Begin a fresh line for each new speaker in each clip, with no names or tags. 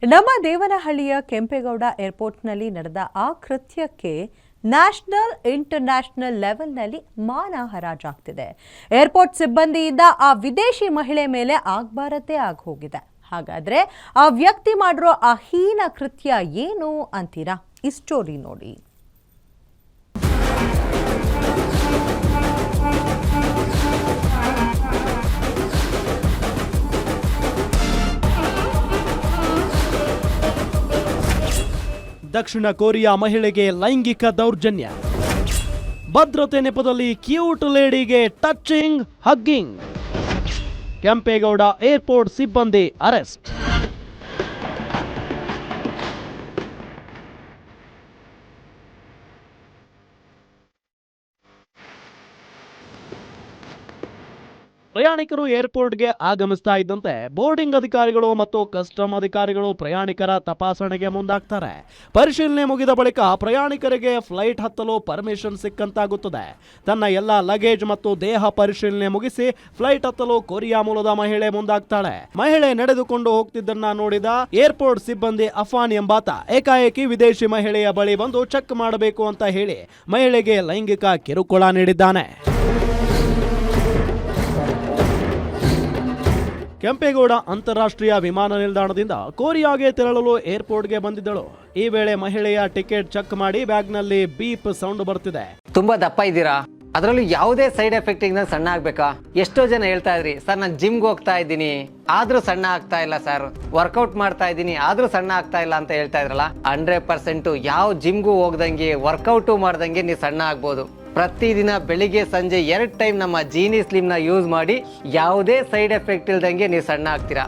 ನಮ್ಮ ದೇವನಹಳ್ಳಿಯ ಕೆಂಪೇಗೌಡ ಏರ್ಪೋರ್ಟ್ನಲ್ಲಿ ನಡೆದ ಆ ಕೃತ್ಯಕ್ಕೆ ನ್ಯಾಷನಲ್ ಇಂಟರ್ನ್ಯಾಷನಲ್ ಲೆವೆಲ್ನಲ್ಲಿ ಮಾನ ಹರಾಜಾಗ್ತಿದೆ. ಏರ್ಪೋರ್ಟ್ ಸಿಬ್ಬಂದಿಯಿಂದ ಆ ವಿದೇಶಿ ಮಹಿಳೆ ಮೇಲೆ ಆಗಬಾರದೇ ಆಗೋಗಿದೆ. ಹಾಗಾದ್ರೆ ಆ ವ್ಯಕ್ತಿ ಮಾಡಿರೋ ಆ ಹೀನ ಕೃತ್ಯ ಏನು ಅಂತೀರಾ? ಈ ಸ್ಟೋರಿ ನೋಡಿ.
ದಕ್ಷಿಣ ಕೊರಿಯಾ ಮಹಿಳೆಗೆ ಲೈಂಗಿಕ ದೌರ್ಜನ್ಯ. ಭದ್ರತೆ ನೆಪದಲ್ಲಿ ಕ್ಯೂಟ್ ಲೇಡಿಗೆ ಟಚಿಂಗ್, ಹಗ್ಗಿಂಗ್. ಕೆಂಪೇಗೌಡ ಏರ್ಪೋರ್ಟ್ ಸಿಬ್ಬಂದಿ ಅರೆಸ್ಟ್. ಪ್ರಯಾಣಿಕರು ಏರ್ಪೋರ್ಟ್ಗೆ ಆಗಮಿಸ್ತಾ ಇದ್ದಂತೆ ಬೋರ್ಡಿಂಗ್ ಅಧಿಕಾರಿಗಳು ಮತ್ತು ಕಸ್ಟಮ್ ಅಧಿಕಾರಿಗಳು ಪ್ರಯಾಣಿಕರ ತಪಾಸಣೆಗೆ ಮುಂದಾಗ್ತಾರೆ. ಪರಿಶೀಲನೆ ಮುಗಿದ ಬಳಿಕ ಪ್ರಯಾಣಿಕರಿಗೆ ಫ್ಲೈಟ್ ಹತ್ತಲು ಪರ್ಮಿಷನ್ ಸಿಕ್ಕಂತಾಗುತ್ತದೆ. ತನ್ನ ಎಲ್ಲ ಲಗೇಜ್ ಮತ್ತು ದೇಹ ಪರಿಶೀಲನೆ ಮುಗಿಸಿ ಫ್ಲೈಟ್ ಹತ್ತಲು ಕೊರಿಯಾ ಮೂಲದ ಮಹಿಳೆ ಮುಂದಾಗ್ತಾಳೆ. ಮಹಿಳೆ ನಡೆದುಕೊಂಡು ಹೋಗ್ತಿದ್ದನ್ನ ನೋಡಿದ ಏರ್ಪೋರ್ಟ್ ಸಿಬ್ಬಂದಿ ಅಫಾನ್ ಎಂಬಾತ ಏಕಾಏಕಿ ವಿದೇಶಿ ಮಹಿಳೆಯ ಬಳಿ ಬಂದು ಚೆಕ್ ಮಾಡಬೇಕು ಅಂತ ಹೇಳಿ ಮಹಿಳೆಗೆ ಲೈಂಗಿಕ ಕಿರುಕುಳ ನೀಡಿದ್ದಾನೆ. ಕೆಂಪೇಗೌಡ ಅಂತಾರಾಷ್ಟ್ರೀಯ ವಿಮಾನ ನಿಲ್ದಾಣದಿಂದ ಕೊರಿಯಾಗೆ ತೆರಳಲು ಏರ್ಪೋರ್ಟ್ಗೆ ಬಂದಿದ್ದಳು. ಈ ವೇಳೆ ಮಹಿಳೆಯ ಟಿಕೆಟ್ ಚೆಕ್ ಮಾಡಿ ಬ್ಯಾಗ್ನಲ್ಲಿ ಬೀಪ್ ಸೌಂಡ್ ಬರ್ತಿದೆ.
ತುಂಬಾ ದಪ್ಪ ಇದ್ದೀರಾ, ಅದರಲ್ಲೂ ಯಾವುದೇ ಸೈಡ್ ಎಫೆಕ್ಟ್ ಇಂದ ಸಣ್ಣ ಆಗ್ಬೇಕಾ? ಎಷ್ಟೋ ಜನ ಹೇಳ್ತಾ ಇದ್ರಿ, ಸರ್ ನಾನು ಜಿಮ್ಗೆ ಹೋಗ್ತಾ ಇದ್ದೀನಿ ಆದ್ರೂ ಸಣ್ಣ ಆಗ್ತಾ ಇಲ್ಲ ಸರ್, ವರ್ಕೌಟ್ ಮಾಡ್ತಾ ಇದ್ದೀನಿ ಆದ್ರೂ ಸಣ್ಣ ಆಗ್ತಾ ಇಲ್ಲ ಅಂತ ಹೇಳ್ತಾ ಇದ್ರಲ್ಲ. 100% ಯಾವ ಜಿಮ್ಗೂ ಹೋಗ್ದಂಗೆ ವರ್ಕೌಟು ಮಾಡ್ದಂಗೆ ನೀವು ಸಣ್ಣ ಆಗ್ಬೋದು. ಪ್ರತಿದಿನ ಬೆಳಿಗ್ಗೆ ಸಂಜೆ 2 ಟೈಮ್ ನಮ್ಮ ಜೀನಿ ಸ್ಲಿಮ್ನ ಯೂಸ್ ಮಾಡಿ ಯಾವುದೇ ಸೈಡ್ ಎಫೆಕ್ಟ್ ಇಲ್ದಂಗೆ ನೀವು ಸಣ್ಣ ಆಗ್ತೀರಾ.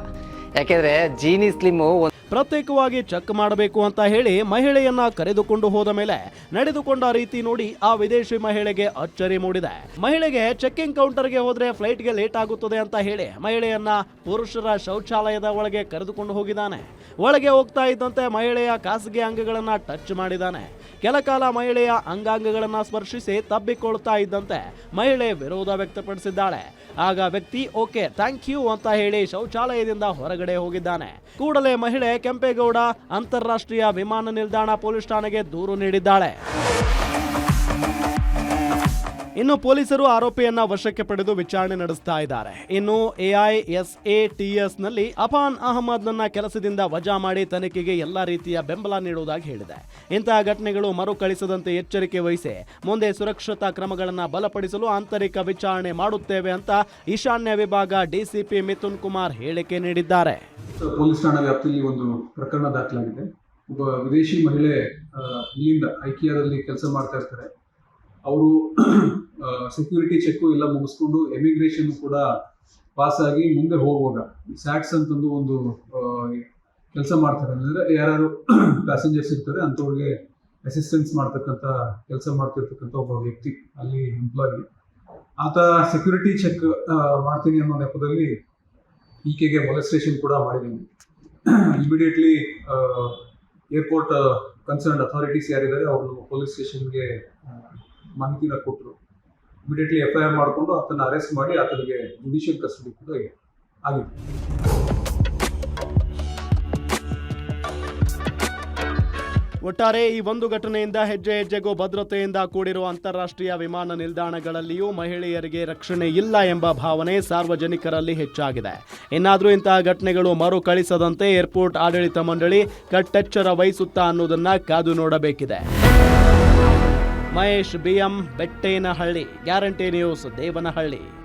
ಯಾಕೆಂದ್ರೆ ಜೀನಿ ಸ್ಲಿಮ್ಮು
ಪ್ರತ್ಯೇಕವಾಗಿ ಚೆಕ್ ಮಾಡಬೇಕು ಅಂತ ಹೇಳಿ ಮಹಿಳೆಯನ್ನ ಕರೆದುಕೊಂಡು ಹೋದ ಮೇಲೆ ನಡೆದುಕೊಂಡ ರೀತಿ ನೋಡಿ ಆ ವಿದೇಶಿ ಮಹಿಳೆಗೆ ಅಚ್ಚರಿ ಮೂಡಿದೆ. ಮಹಿಳೆಗೆ ಚೆಕ್ಕಿಂಗ್ ಕೌಂಟರ್ಗೆ ಹೋದ್ರೆ ಫ್ಲೈಟ್ಗೆ ಲೇಟ್ ಆಗುತ್ತದೆ ಅಂತ ಹೇಳಿ ಮಹಿಳೆಯನ್ನ ಪುರುಷರ ಶೌಚಾಲಯದ ಒಳಗೆ ಕರೆದುಕೊಂಡು ಹೋಗಿದ್ದಾನೆ. ಒಳಗೆ ಹೋಗ್ತಾ ಇದ್ದಂತೆ ಮಹಿಳೆಯ ಖಾಸಗಿ ಅಂಗಗಳನ್ನ ಟಚ್ ಮಾಡಿದ್ದಾನೆ. ಕೆಲಕಾಲ ಮಹಿಳೆಯ ಅಂಗಾಂಗಗಳನ್ನ ಸ್ಪರ್ಶಿಸಿ ತಬ್ಬಿಕೊಳ್ತಾ ಇದ್ದಂತೆ ಮಹಿಳೆ ವಿರೋಧ ವ್ಯಕ್ತಪಡಿಸಿದ್ದಾಳೆ. ಆಗ ವ್ಯಕ್ತಿ ಓಕೆ ಥ್ಯಾಂಕ್ ಯು ಅಂತ ಹೇಳಿ ಶೌಚಾಲಯದಿಂದ ಹೊರಗಡೆ ಹೋಗಿದ್ದಾನೆ. ಕೂಡಲೇ ಮಹಿಳೆ ಕೆಂಪೇಗೌಡ ಅಂತಾರಾಷ್ಟ್ರೀಯ ವಿಮಾನ ನಿಲ್ದಾಣ ಪೊಲೀಸ್ ಠಾಣೆಗೆ ದೂರು ನೀಡಿದ್ದಾಳೆ. ಇನ್ನು ಪೊಲೀಸರು ಆರೋಪಿಯನ್ನ ವಶಕ್ಕೆ ಪಡೆದು ವಿಚಾರಣೆ ನಡೆಸ್ತಾ ಇದ್ದಾರೆ. ಇನ್ನು AISATS ನಲ್ಲಿ ಅಫಾನ್ ಅಹಮದ್ ನನ್ನ ಕೆಲಸದಿಂದ ವಜಾ ಮಾಡಿ ತನಿಖೆಗೆ ಎಲ್ಲಾ ರೀತಿಯ ಬೆಂಬಲ ನೀಡುವುದಾಗಿ ಹೇಳಿದೆ. ಇಂತಹ ಘಟನೆಗಳು ಮರುಕಳಿಸದಂತೆ ಎಚ್ಚರಿಕೆ ವಹಿಸಿ ಮುಂದೆ ಸುರಕ್ಷತಾ ಕ್ರಮಗಳನ್ನು ಬಲಪಡಿಸಲು ಆಂತರಿಕ ವಿಚಾರಣೆ ಮಾಡುತ್ತೇವೆ ಅಂತ ಈಶಾನ್ಯ ವಿಭಾಗ DCP ಮಿಥುನ್ ಕುಮಾರ್ ಹೇಳಿಕೆ ನೀಡಿದ್ದಾರೆ.
ಪೊಲೀಸ್ ಠಾಣಾ ವ್ಯಾಪ್ತಿಯಲ್ಲಿ ಒಂದು ಪ್ರಕರಣ ದಾಖಲಾಗಿದೆ. ಒಬ್ಬ ವಿದೇಶಿ ಮಹಿಳೆ ಇಲ್ಲಿಂದ ಐಕಿಯಾದಲ್ಲಿ ಕೆಲಸ ಮಾಡ್ತಾ ಇರ್ತಾರೆ. ಅವರು ಸೆಕ್ಯೂರಿಟಿ ಚೆಕ್ಕು ಎಲ್ಲ ಮುಗಿಸ್ಕೊಂಡು ಎಮಿಗ್ರೇಷನ್ ಕೂಡ ಪಾಸ್ ಆಗಿ ಮುಂದೆ ಹೋಗುವಾಗ ಸ್ಯಾಟ್ಸ್ ಅಂತಂದು ಒಂದು ಕೆಲಸ ಮಾಡ್ತಾರೆ. ಅಂದರೆ ಯಾರು ಪ್ಯಾಸೆಂಜರ್ಸ್ ಇರ್ತಾರೆ ಅಂಥವ್ರಿಗೆ ಅಸಿಸ್ಟೆನ್ಸ್ ಮಾಡ್ತಕ್ಕಂಥ ಕೆಲಸ ಮಾಡ್ತಿರ್ತಕ್ಕಂಥ ಒಬ್ಬ ವ್ಯಕ್ತಿ ಅಲ್ಲಿ ಎಂಪ್ಲಾಯಿ. ಆತ ಸೆಕ್ಯೂರಿಟಿ ಚೆಕ್ ಮಾಡ್ತೀನಿ ಅನ್ನೋ ನೆಪದಲ್ಲಿ ಈಕೆಗೆ ಮೊಲೆಸ್ಟೇಷನ್ ಕೂಡ ಮಾಡಿದ್ದೀನಿ. ಇಮಿಡಿಯೇಟ್ಲಿ ಏರ್ಪೋರ್ಟ್ ಕನ್ಸರ್ನ್ ಅಥಾರಿಟೀಸ್ ಯಾರಿದ್ದಾರೆ ಅವರು ಪೊಲೀಸ್ ಸ್ಟೇಷನ್ಗೆ ಮಾಹಿತಿನ ಕೊಟ್ಟರು. ಇಮಿಡಿಯೇಟ್ಲಿ FIR ಮಾಡಿಕೊಂಡು ಆತನ ಅರೆಸ್ಟ್ ಮಾಡಿ ಆತನಿಗೆ ಜುಡಿಷಿಯಲ್ ಕಸ್ಟಡಿ ಕೂಡ ಆಗಿದೆ.
ಒಟ್ಟಾರೆ ಈ ಒಂದು ಘಟನೆಯಿಂದ ಹೆಜ್ಜೆ ಹೆಜ್ಜೆಗೂ ಭದ್ರತೆಯಿಂದ ಕೂಡಿರುವ ಅಂತಾರಾಷ್ಟ್ರೀಯ ವಿಮಾನ ನಿಲ್ದಾಣಗಳಲ್ಲಿಯೂ ಮಹಿಳೆಯರಿಗೆ ರಕ್ಷಣೆ ಇಲ್ಲ ಎಂಬ ಭಾವನೆ ಸಾರ್ವಜನಿಕರಲ್ಲಿ ಹೆಚ್ಚಾಗಿದೆ. ಇನ್ನಾದರೂ ಇಂತಹ ಘಟನೆಗಳು ಮರುಕಳಿಸದಂತೆ ಏರ್ಪೋರ್ಟ್ ಆಡಳಿತ ಮಂಡಳಿ ಕಟ್ಟೆಚ್ಚರ ವಹಿಸುತ್ತಾ ಅನ್ನೋದನ್ನ ಕಾದು ನೋಡಬೇಕಿದೆ. Mahesh BM Bettenahalli, guarantee news, Devanahalli.